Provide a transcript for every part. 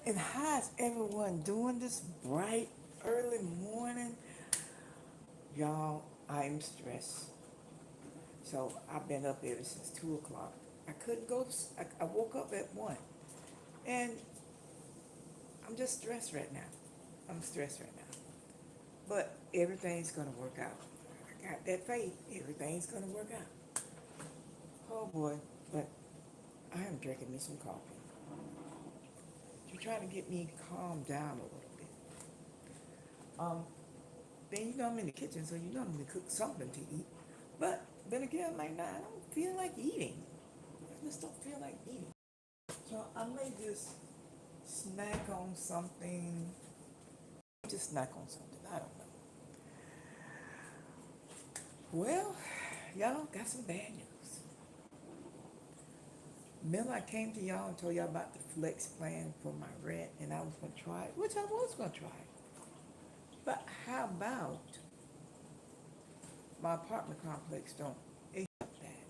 And how's everyone doing this bright early morning? Y'all, I'm stressed. So I've been up ever since 2 o'clock. I couldn't go, I woke up at 1. And I'm just stressed right now. I'm stressed right now. But everything's going to work out. I got that faith. Everything's going to work out. Oh boy, but I am drinking me some coffee. You're trying to get me calmed down a little bit. Um, then you know I'm in the kitchen, so you know I'm gonna cook something to eat. But then again, I'm like, nah, I don't feel like eating. I just don't feel like eating. So I may just snack on something. Just snack on something. I don't know. Well, y'all got some bad news. Remember I came to y'all and told y'all about the flex plan for my rent, and I was gonna try it, which I was gonna try it. But how about my apartment complex don't accept that?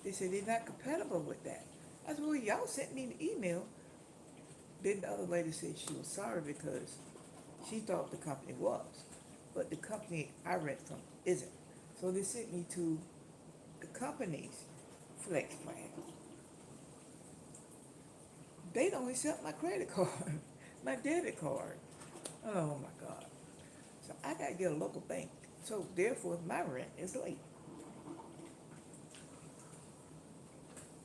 They said they're not compatible with that. I said, well, y'all sent me the email. Then the other lady said she was sorry because she thought the company was, but the company I rent from isn't. So they sent me to the company's flex plan. They don't accept my credit card, my debit card. Oh my God. So I gotta get a local bank. So therefore my rent is late.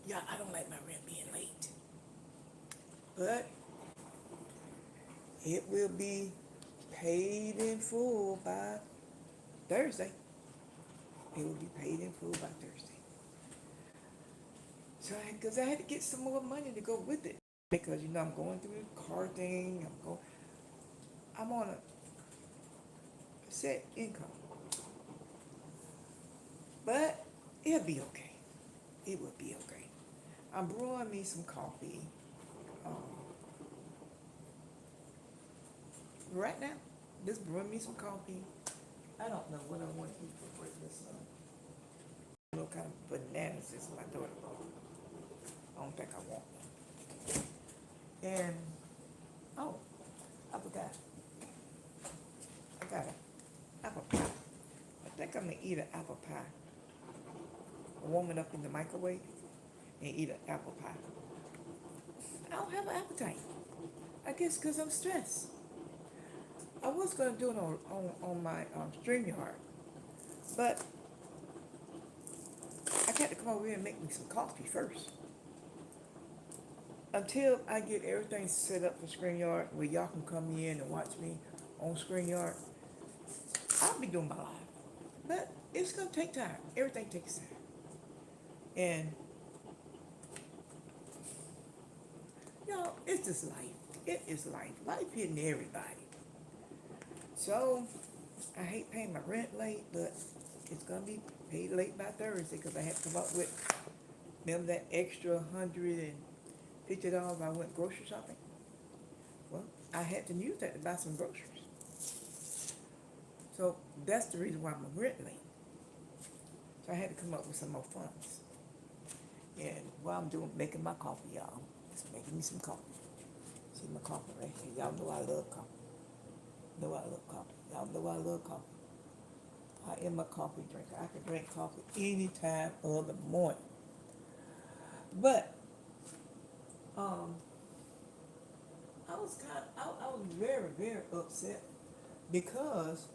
Yeah, I don't like my rent being late. But it will be paid in full by Thursday. It will be paid in full by Thursday. So, because I had to get some more money to go with it, because you know I'm going through the car thing. I'm on a set income, but it'll be okay. It will be okay. I'm brewing me some coffee um, right now. Just brewing me some coffee. I don't know what I want to eat for breakfast. What kind of bananas is my daughter bought. I don't think I want them. And oh, I forgot. I got an apple pie. I think I'm gonna eat an apple pie. Warm it up in the microwave and eat an apple pie. I don't have an appetite. I guess because I'm stressed. I was gonna do it on my StreamYard, but I got to come over here and make me some coffee first. Until I get everything set up for StreamYard, where y'all can come in and watch me on StreamYard, I'll be doing my live. But it's gonna take time. Everything takes time. And y'all, it's just life. It is life. Life hitting everybody. So I hate paying my rent late, but it's gonna be paid late by Thursday because I had to come up with, remember that extra $150 I went grocery shopping? Well, I had to use that to buy some groceries. So that's the reason why I'm rent late. So I had to come up with some more funds. And while I'm making my coffee, y'all, just making me some coffee. See my coffee right here. Y'all know I love coffee. Know I love coffee. Y'all know I love coffee. I am a coffee drinker. I can drink coffee any time of the morning. But um, I was very, very upset because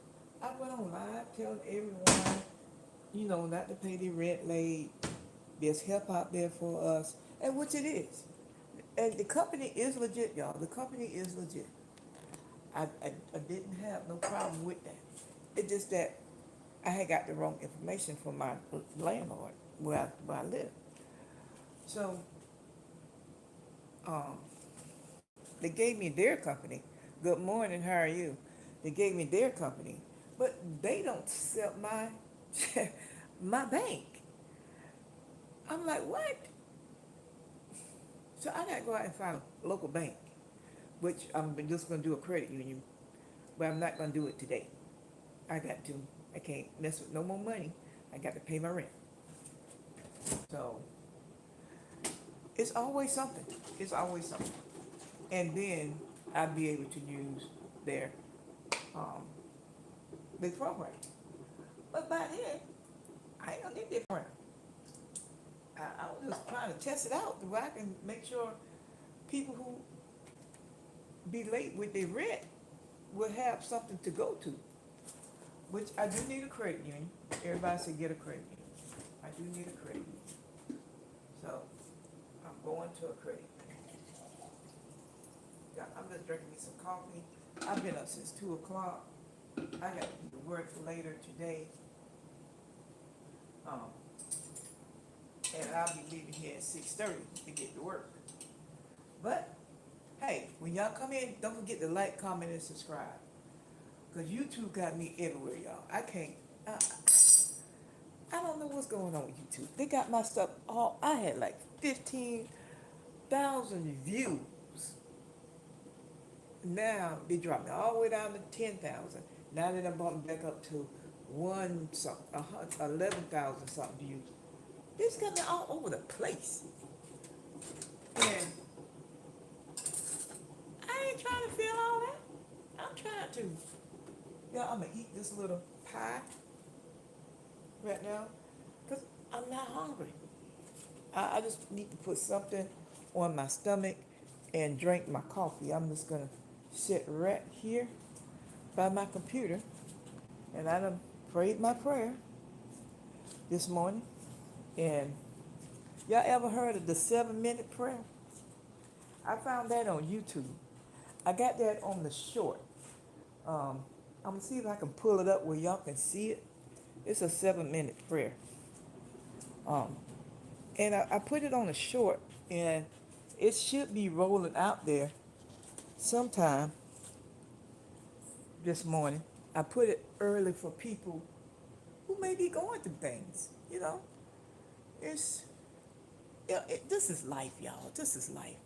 I went on live telling everyone, you know, not to pay the rent late. There's help out there for us, and which it is. And the company is legit, y'all. The company is legit. I didn't have no problem with that. It's just that I had got the wrong information from my landlord where I live. So um, they gave me their company. Good morning, how are you? They gave me their company, but they don't accept my my bank. I'm like, what? So I gotta go out and find a local bank, which I'm just gonna do a credit union, but I'm not gonna do it today. I got to. I can't mess with no more money. I got to pay my rent. So it's always something. It's always something. and then I'll be able to use their um, big program. But by then, I ain't gonna need that program. I was just trying to test it out where I can make sure people who be late with their rent will have something to go to. Which I do need a credit union. Everybody said get a credit union. I do need a credit union. So I'm going to a credit union. Yeah, I'm just drinking me some coffee. I've been up since 2 o'clock. I got to do work later today. Um, and I'll be leaving here at 6:30 to get to work. But hey, when y'all come in, don't forget to like, comment, and subscribe. Cause YouTube got me everywhere, y'all. I can't. I, I don't know what's going on with YouTube. They got my stuff all. I had like 15,000 views. Now they dropped me all the way down to 10,000. Now they done brought me back up to 11,000 something views. This got me all over the place. And I ain't trying to feel all that. I'm trying to. Yeah, I'm gonna eat this little pie right now because I'm not hungry. I just need to put something on my stomach and drink my coffee. I'm just gonna sit right here by my computer, and I done prayed my prayer this morning. And y'all ever heard of the 7-minute prayer? I found that on YouTube. I got that on the short. I'm gonna see if I can pull it up where y'all can see it. It's a 7-minute prayer. Um, and I put it on a short, and it should be rolling out there sometime this morning. I put it early for people who may be going through things. It's this is life, y'all. This is life.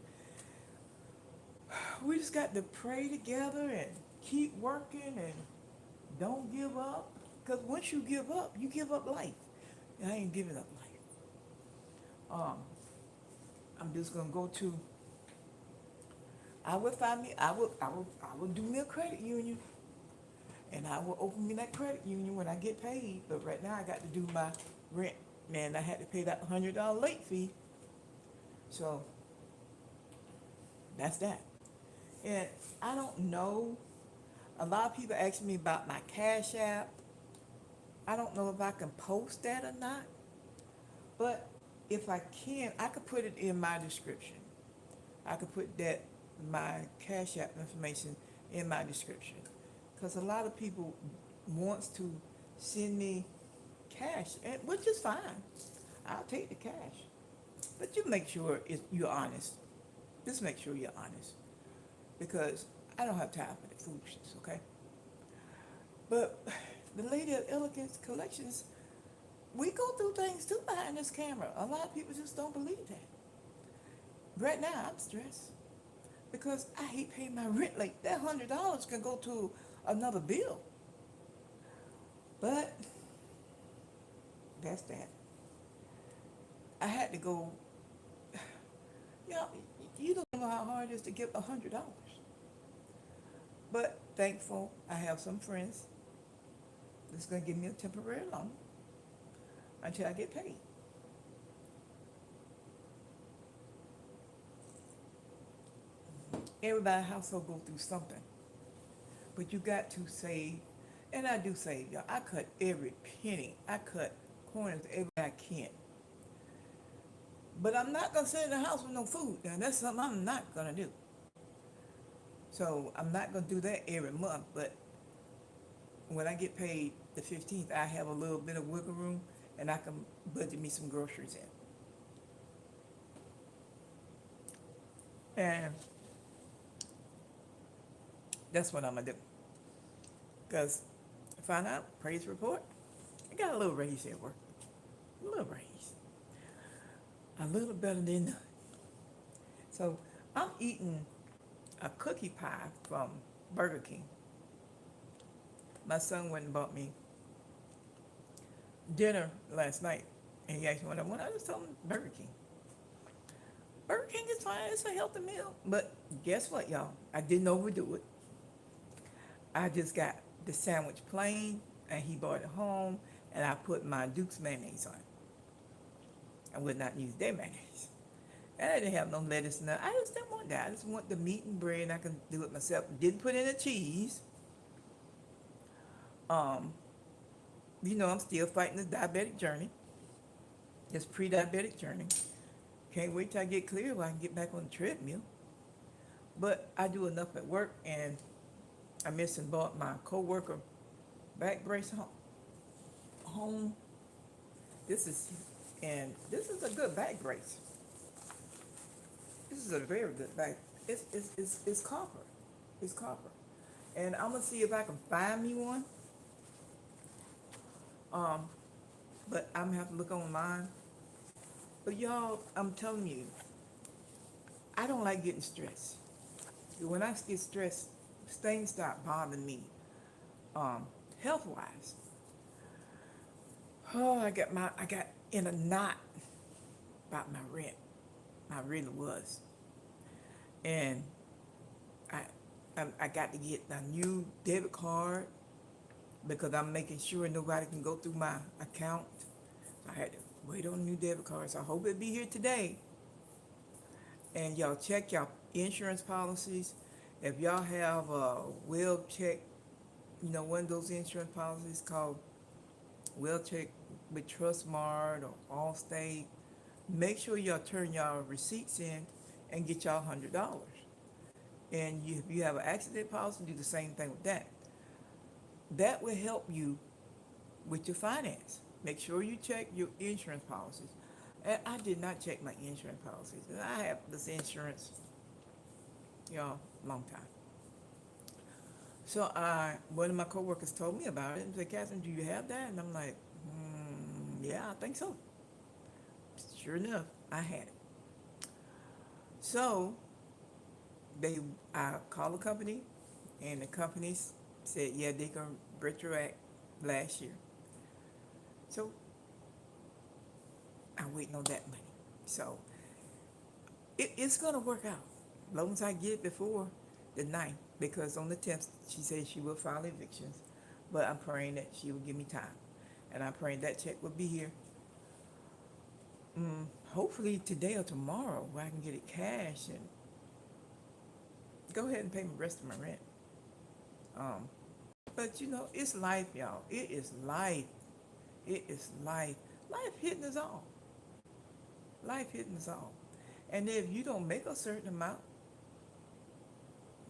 We just got to pray together and keep working and don't give up. Because once you give up life. And I ain't giving up life. I'm just gonna go to. I will do me a credit union, and I will open me that credit union when I get paid. But right now I got to do my rent. Man, I had to pay that $100 late fee. So that's that. And I don't know. A lot of people ask me about my Cash App. I don't know if I can post that or not. But if I can, I could put it in my description. I could put my Cash App information in my description. Because a lot of people wants to send me cash, which is fine. I'll take the cash. But you make sure you're honest. Just make sure you're honest. Because I don't have time for the foolishness, okay? But the lady at Elegance Collections, we go through things too behind this camera. A lot of people just don't believe that. Right now, I'm stressed because I hate paying my rent late. That $100 can go to another bill. But that's that. I had to go. You don't know how hard it is to get $100. But thankful, I have some friends that's going to give me a temporary loan until I get paid. Everybody household go through something, but you got to save, and I do save, y'all. I cut every penny. I cut corners every I can. But I'm not gonna sit in the house with no food. Now that's something I'm not gonna do. So I'm not gonna do that every month. But when I get paid the 15th, I have a little bit of wiggle room, and I can budget me some groceries in. And that's what I'm gonna do. Because find out, praise report, I got a little raise at work. A little raise. A little better than none. So I'm eating a cookie pie from Burger King. My son went and bought me dinner last night, and he asked me what I want. I just told him Burger King. Burger King is fine. It's a healthy meal, but Guess what, y'all? I didn't overdo it. I just got the sandwich plain, and he brought it home, and I put my Duke's mayonnaise on it. I would not use their mayonnaise. And I didn't have no lettuce and I just didn't want that. I just want the meat and bread, and I can do it myself. Didn't put in the cheese. Um, I'm still fighting this diabetic journey, this pre-diabetic journey. Can't wait till I get clear so I can get back on the treadmill. But I do enough at work, and I missed and bought my coworker back brace home. This is, this is a good back brace. This is a very good back. It's copper. It's copper. And I'm gonna see if I can find me one. Um, but I'm gonna have to look online. But y'all, I'm telling you, I don't like getting stressed. When I get stressed, things start bothering me. Health wise. Oh, I got in a knot about my rent. I really was. And I I got to get a new debit card because I'm making sure nobody can go through my account. I had to wait on a new debit card, so I hope it'll be here today. And y'all check y'all insurance policies. If y'all have a well check, one of those insurance policies called well check with Trustmart or Allstate, make sure y'all turn y'all receipts in and get y'all $100. And if you have an accident policy, do the same thing with that. That will help you with your finance. Make sure you check your insurance policies. And I did not check my insurance policies. And I have this insurance, long time. So one of my coworkers told me about it and said, Catherine, do you have that? And I'm like, yeah, I think so. Sure enough, I had it. So I called the company, and the company said, yeah, they can retroact last year. So I'm waiting on that money. So it's gonna work out, as long as I get it before the 9th, because on the 10th she said she will file evictions, but I'm praying that she will give me time, and I'm praying that check will be here. Hopefully today or tomorrow, where I can get it cash and go ahead and pay the rest of my rent. Um, but it's life, y'all. It is life. It is life. Life hitting us all. Life hitting us all. And if you don't make a certain amount,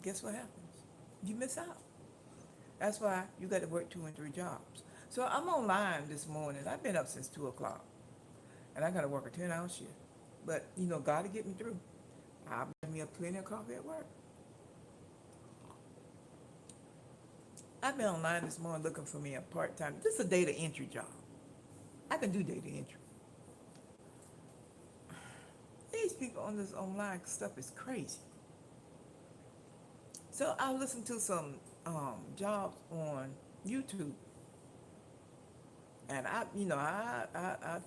guess what happens? You miss out. That's why you got to work 2 and 3 jobs. So I'm online this morning. I've been up since 2 o'clock, and I got to work a 10-hour shift. But God to get me through. I'll bring me up plenty of coffee at work. I've been online this morning looking for me a part-time. This is a data entry job. I can do data entry. These people on this online stuff is crazy. So I listened to some jobs on YouTube, and I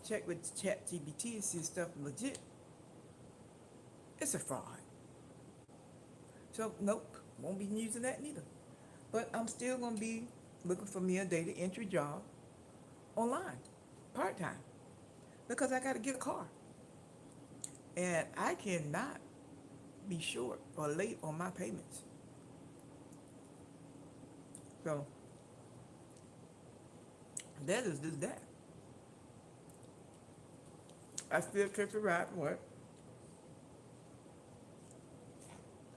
checked with ChatGPT to see if stuff legit. It's a fraud. So nope, won't be using that neither. But I'm still gonna be looking for me a data entry job online, part-time, because I got to get a car, and I cannot be short or late on my payments. So that is just that. I still take a ride to work.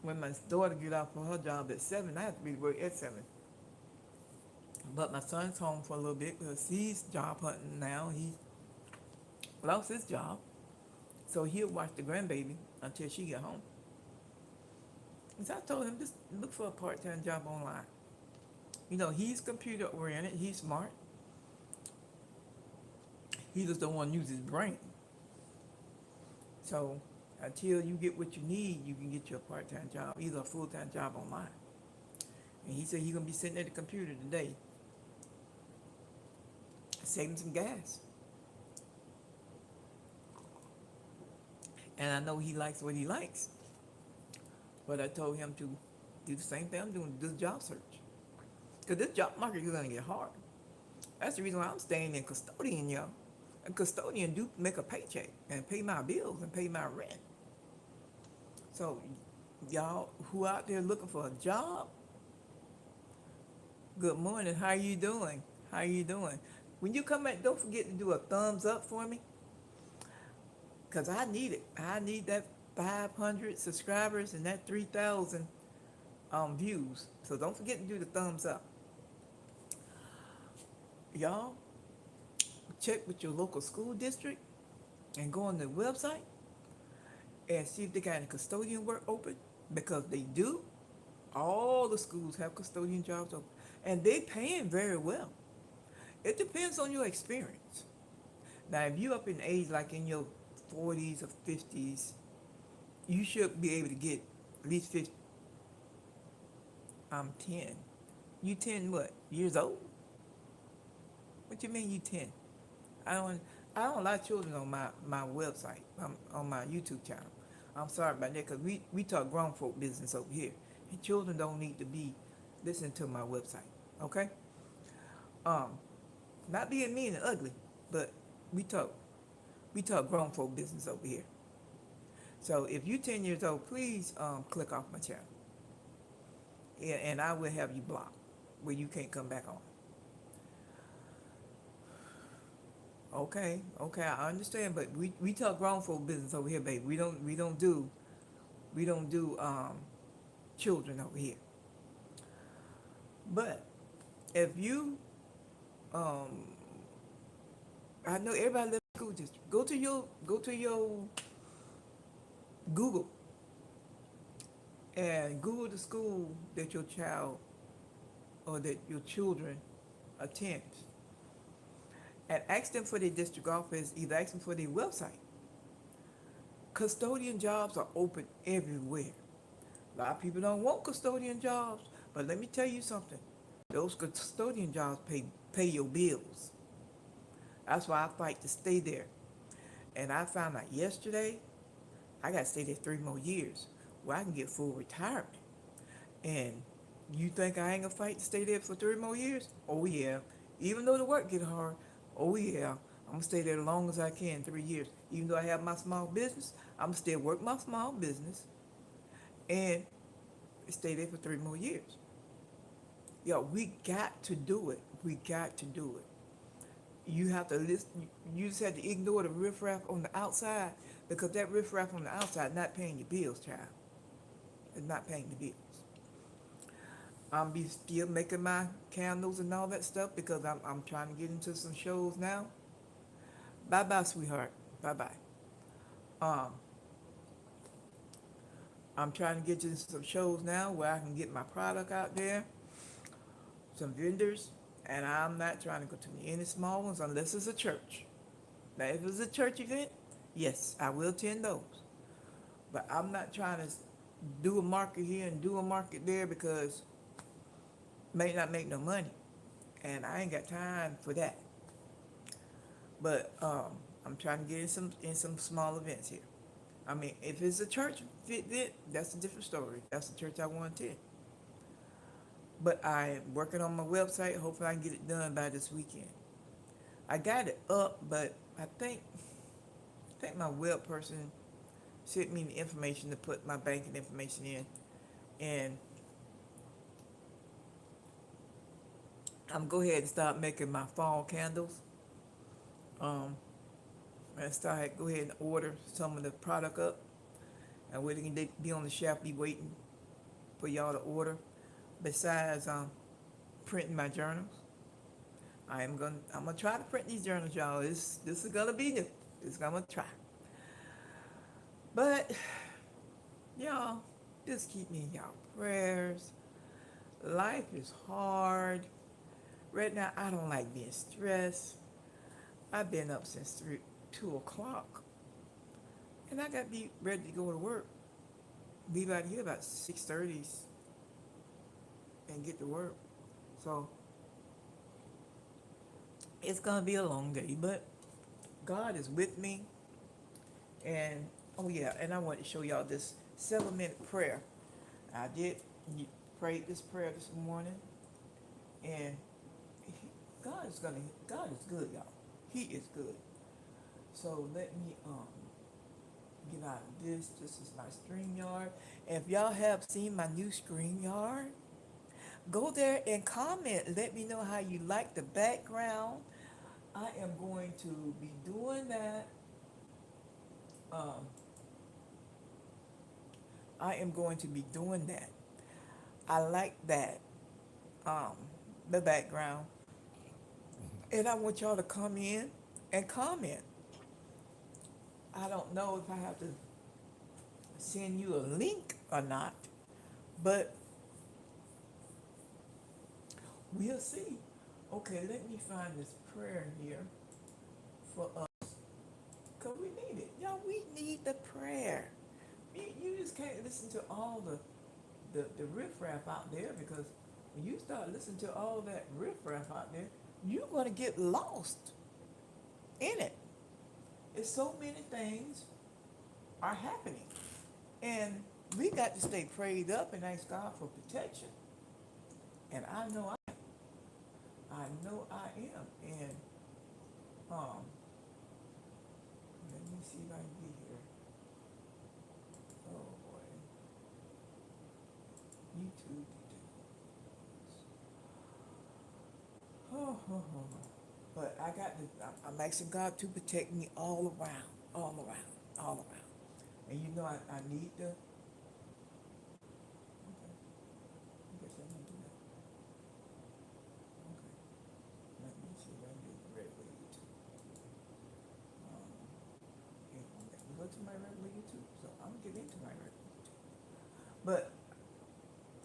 When my daughter get off for her job at 7, I have to be to work at 7. But my son's home for a little bit because he's job hunting now. He lost his job, so he'll watch the grandbaby until she get home. And so I told him, just look for a part-time job online. He's computer oriented. He's smart. He just don't want to use his brain. So until you get what you need, you can get you a part-time job, either a full-time job online. And he said he's gonna be sitting at the computer today, saving some gas. And I know he likes what he likes. But I told him to do the same thing I'm doing, do the job search. Because this job market is going to get hard. That's the reason why I'm staying in custodian, y'all. A custodian do make a paycheck and pay my bills and pay my rent. So, y'all who out there looking for a job, good morning. How you doing? How you doing? When you come back, don't forget to do a thumbs up for me, because I need it. I need that 500 subscribers and that 3,000 views. So don't forget to do the thumbs up. Y'all, check with your local school district and go on the website and see if they got any custodian work open, because they do. All the schools have custodian jobs open, and they paying very well. It depends on your experience. Now, if you up in age, like in your 40s or 50s, you should be able to get at least 50. I'm 10. You 10 what? Years old? What you mean you 10? I don't I don't allow children on my website, on my YouTube channel. I'm sorry about that, because we talk grown folk business over here. And children don't need to be listening to my website. Okay? Um, Not being mean and ugly, but we talk we talk grown folk business over here. So if you 10 years old, please click off my channel. Yeah, and I will have you blocked where you can't come back on. Okay, I understand, but we talk grown folk business over here, baby. We don't do children over here. But if you um I know everybody lives in school district. Go to your Google and Google the school that your child or that your children attend, and ask them for their district office, either ask them for their website. Custodian jobs are open everywhere. A lot of people don't want custodian jobs, but let me tell you something. Those custodian jobs pay your bills. That's why I fight to stay there. And I found out yesterday I got to stay there 3 more years where I can get full retirement. And you think I ain't gonna fight to stay there for 3 more years? Oh yeah. Even though the work get hard, oh yeah. I'm gonna stay there as long as I can, 3 years. Even though I have my small business, I'm gonna still work my small business and stay there for 3 more years. Yo, we got to do it. We got to do it. You have to listen. You just have to ignore the riffraff on the outside, because that riffraff on the outside not paying your bills, child. It's not paying the bills. I'm be still making my candles and all that stuff, because I'm trying to get into some shows now. Bye bye, sweetheart. Bye bye. Um, I'm trying to get into some shows now where I can get my product out there, some vendors, and I'm not trying to go to any small ones unless it's a church. Now, if it's a church event, yes, I will attend those. But I'm not trying to do a market here and do a market there, because may not make no money, and I ain't got time for that. But I'm trying to get in some small events here. I mean, if it's a church event, that's a different story. That's the church I want to attend. But I'm working on my website. Hopefully, I can get it done by this weekend. I got it up, but I think my web person sent me the information to put my banking information in, and I'm go ahead and start making my fall candles. Um, and go ahead and order some of the product up, and we can be on the shelf, be waiting for y'all to order. Besides printing my journals, I'm gonna try to print these journals, y'all. This is gonna be new. This I'm gonna try. But y'all, just keep me in y'all prayers. Life is hard. Right now, I don't like being stressed. I've been up since 2 o'clock, and I got to be ready to go to work. Leave out here about 6:30 and get to work. So it's gonna be a long day, but God is with me. And oh yeah, and I want to show y'all this 7-minute prayer I did pray this prayer this morning, and God is good, y'all. He is good. So let me get out of this. This is my StreamYard. And if y'all have seen my new StreamYard, go there and comment. Let me know how you like the background. I am going to be doing that. Um, I am going to be doing that. I like that. Um, the background. And I want y'all to come in and comment. I don't know if I have to send you a link or not, but we'll see. Okay, let me find this prayer here for us. Because we need it. Y'all, we need the prayer. You just can't listen to all the riffraff out there, because when you start listening to all that riffraff out there, you're going to get lost in it. It's so many things are happening. And we got to stay prayed up and ask God for protection. And I know I am. And um, let me see if I can get here. Oh boy, YouTube. Oh. But I got to. I'm asking God to protect me all around, all around, all around. And you know I need to. Okay, I guess I need to do that. Okay, let me see if I can do regular YouTube. Yeah, okay. Go to my regular YouTube, so I'm gonna get into my regular YouTube. But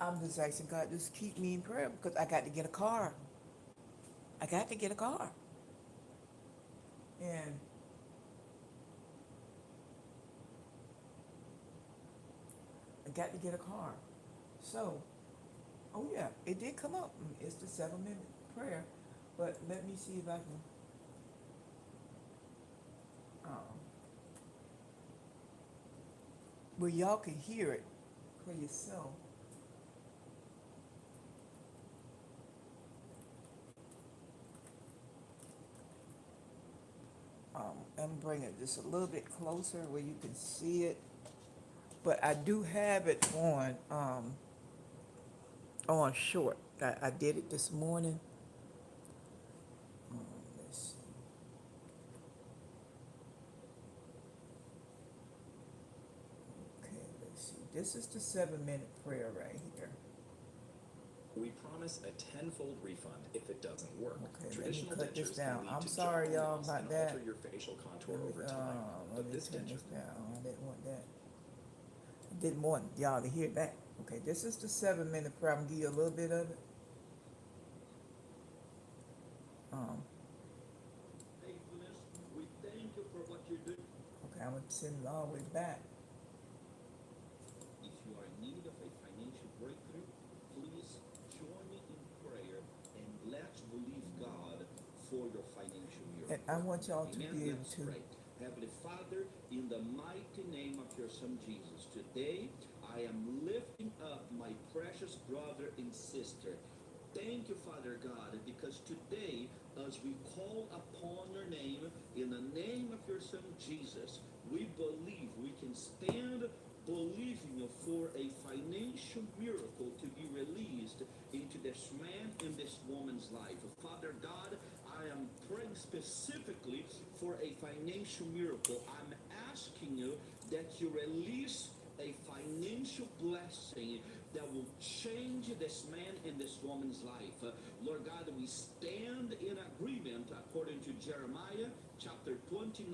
I'm just asking God, just keep me in prayer, because I got to get a car. I got to get a car. And I got to get a car. So, oh yeah, it did come up. It's the 7-minute prayer. But let me see if I can, um, where y'all can hear it for yourself. I'm bringing it just a little bit closer where you can see it. But I do have it on short. I did it this morning. Let's see. Okay, let's see. This is the 7-minute prayer right here. We promise a tenfold refund if it doesn't work. Okay, Traditional let me cut this dentures down. can lead I'm to sorry, jaw y'all, loss about and that. alter your facial contour over time. Let But me this turn denture this down. I didn't want that. I didn't want y'all to hear that. Okay, this is the 7-minute prayer. I'm gonna give you a little bit of it. Um, faithfulness, we thank you for what you're doing. okay, I'm gonna send it all the way back. If you are in need of a financial breakthrough, please join me in prayer and let's believe God for your financial miracle. And I want y'all to Amen. be able Let's to. pray. Heavenly Father, in the mighty name of your Son Jesus, today I am lifting up my precious brother and sister. Thank you, Father God, because today, as we call upon your name, in the name of your Son Jesus, we believe we can stand believing you for a financial miracle to be released into this man and this woman's life. Father God, I am praying specifically for a financial miracle. I'm asking you that you release a financial blessing that will change this man and this woman's life. Lord God, we stand in agreement according to Jeremiah chapter 29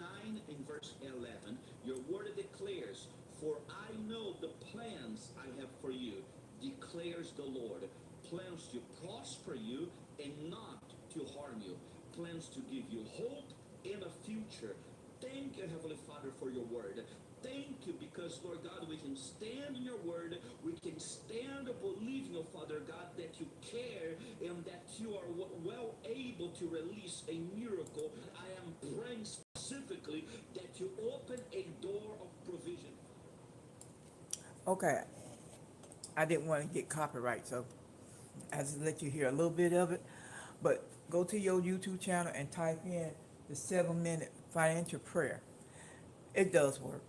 and verse 11. Your word declares, for I know the plans I have for you, declares the Lord. Plans to prosper you and not to harm you. Plans to give you hope in a future. Thank you, Heavenly Father, for your word. Thank you because, Lord God, we can stand in your word. We can stand believing, oh Father God, that you care and that you are well able to release a miracle. I am praying specifically that you open a door of provision. Okay, I didn't want to get copyright, so I just let you hear a little bit of it. But go to your YouTube channel and type in the 7-minute financial prayer. It does work.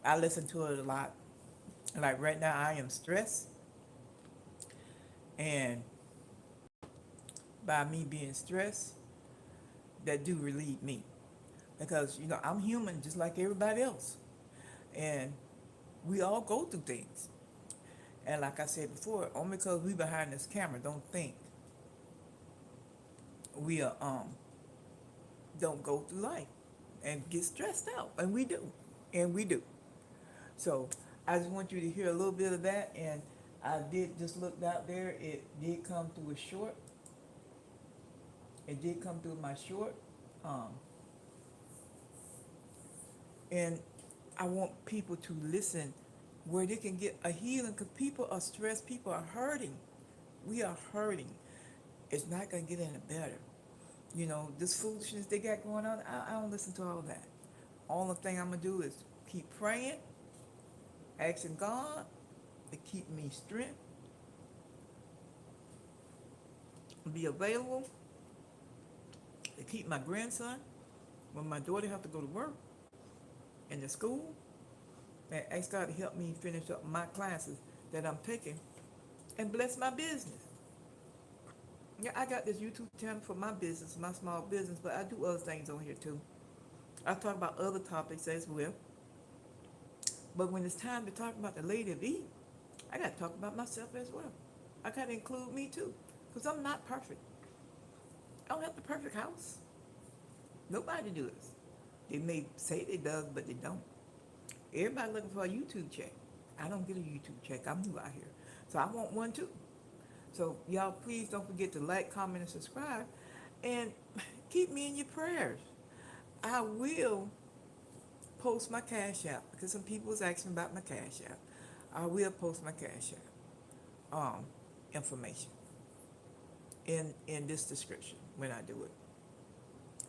I listen to it a lot. Like right now, I am stressed, and by me being stressed, that do relieve me because I'm human just like everybody else, and we all go through things. And like I said before, only because we behind this camera don't think we are don't go through life and get stressed out, and we do, and we do. So I just want you to hear a little bit of that, and I did just look out there. It did come through a short. It did come through my short, um, and I want people to listen where they can get a healing because people are stressed. People are hurting. We are hurting. It's not gonna get any better. This foolishness they got going on. I don't listen to all that. Only thing I'm gonna do is keep praying, asking God to keep me strength, be available to keep my grandson when my daughter have to go to work in the school, and ask God to help me finish up my classes that I'm taking and bless my business. Yeah, I got this YouTube channel for my business, my small business, but I do other things on here too. I talk about other topics as well. But when it's time to talk about the Lady of E, I got to talk about myself as well. I got to include me too, because I'm not perfect. I don't have the perfect house. Nobody does. They may say they does, but they don't. Everybody looking for a YouTube check. I don't get a YouTube check. I'm new out here. So I want one too. So y'all please don't forget to like, comment, and subscribe. And keep me in your prayers. I will post my Cash App because some people was asking about my Cash App. I will post my Cash App information in this description when I do it.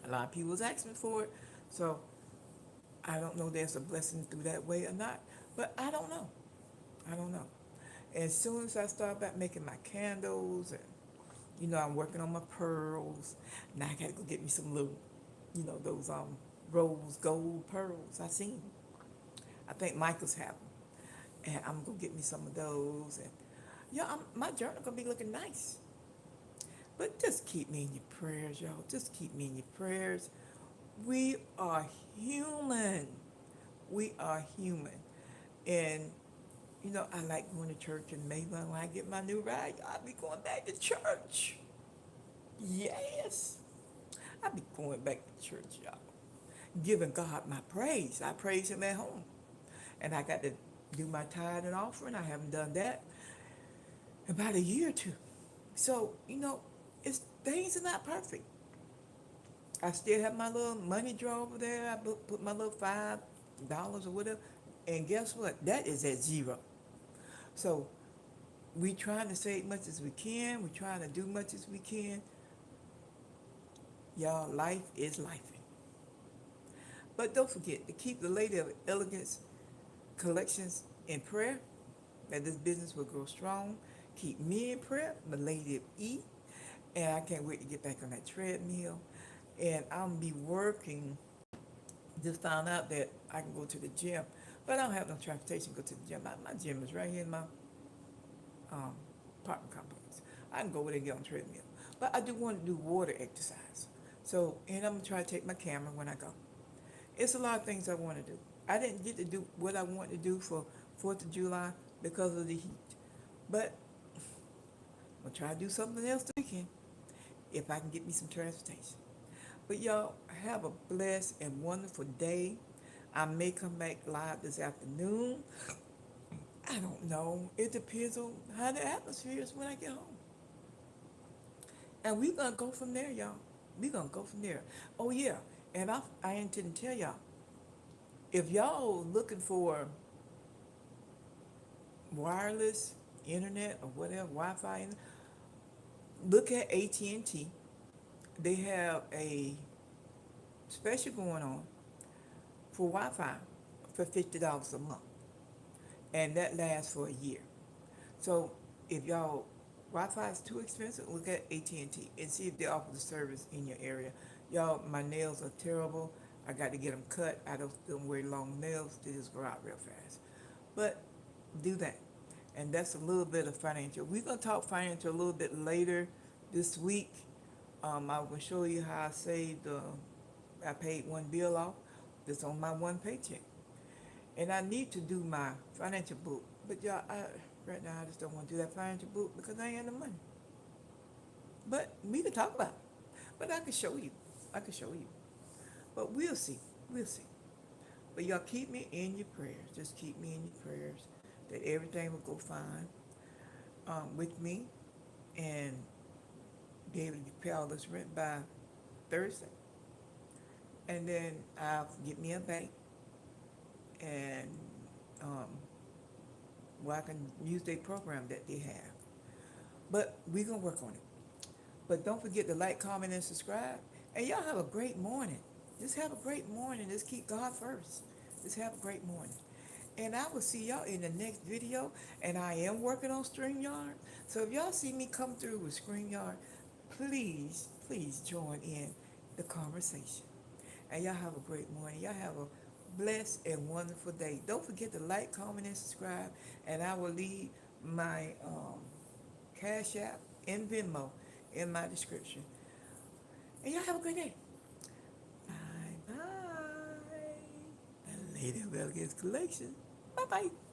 A lot of people was asking for it, so I don't know if there's a blessing through that way or not, but I don't know. I don't know. As soon as I start back making my candles, and I'm working on my pearls. Now I gotta go get me some little, those rose gold pearls. I seen them. I think Michael's have them, and I'm gonna get me some of those. And my journal gonna be looking nice. But just keep me in your prayers, y'all. Just keep me in your prayers. We are human. We are human. And, I like going to church in May when I get my new ride. I'll be going back to church. Yes. I'll be going back to church, y'all. Giving God my praise. I praise him at home. And I got to do my tithe and offering. I haven't done that in about a year or two. So, it's things are not perfect. I still have my little money drawer over there. I put my little $5 or whatever. And guess what? That is at zero. So we trying to save much as we can. We trying to do much as we can. Y'all, life is life. But don't forget to keep the Lady of Elegance collections in prayer, that this business will grow strong. Keep me in prayer, the Lady of E. And I can't wait to get back on that treadmill. And I'm gonna be working. Just found out that I can go to the gym, but I don't have no transportation to go to the gym. My gym is right here in my apartment complex. I can go over there and get on the treadmill. But I do want to do water exercise. So, and I'm gonna try to take my camera when I go. It's a lot of things I want to do. I didn't get to do what I wanted to do for 4th of July because of the heat. But I'm gonna try to do something else this weekend if I can get me some transportation. But y'all have a blessed and wonderful day. I may come back live this afternoon. I don't know. It depends on how the atmosphere is when I get home. And we're going to go from there, y'all. We're going to go from there. Oh, yeah. And I intend to tell y'all, if y'all looking for wireless internet or whatever, Wi-Fi, look at AT&T. They have a special going on for Wi-Fi for $50 a month. And that lasts for a year. So if y'all Wi-Fi is too expensive, look at AT&T and see if they offer the service in your area. Y'all, my nails are terrible. I got to get them cut. I don't wear long nails. They just grow out real fast. But do that. And that's a little bit of financial. We're going to talk financial a little bit later this week. I will show you how I saved, I paid one bill off. That's on my one paycheck. And I need to do my financial book. But y'all, right now I just don't want to do that financial book because I ain't got the money. But we can talk about it. But I can show you. I can show you. But we'll see. We'll see. But y'all keep me in your prayers. Just keep me in your prayers that everything will go fine with me and be able to pay all this rent by Thursday. And then I'll get me a bank and um, where I can use their program that they have. But we're going to work on it. But don't forget to like, comment, and subscribe. And y'all have a great morning. Just have a great morning. Just keep God first. Just have a great morning. And I will see y'all in the next video. And I am working on StreamYard. So if y'all see me come through with StreamYard, please, please join in the conversation. And y'all have a great morning. Y'all have a blessed and wonderful day. Don't forget to like, comment, and subscribe. And I will leave my Cash App and Venmo in my description. And y'all have a great day. Bye bye. The Lady of Elegance Collection. Bye bye.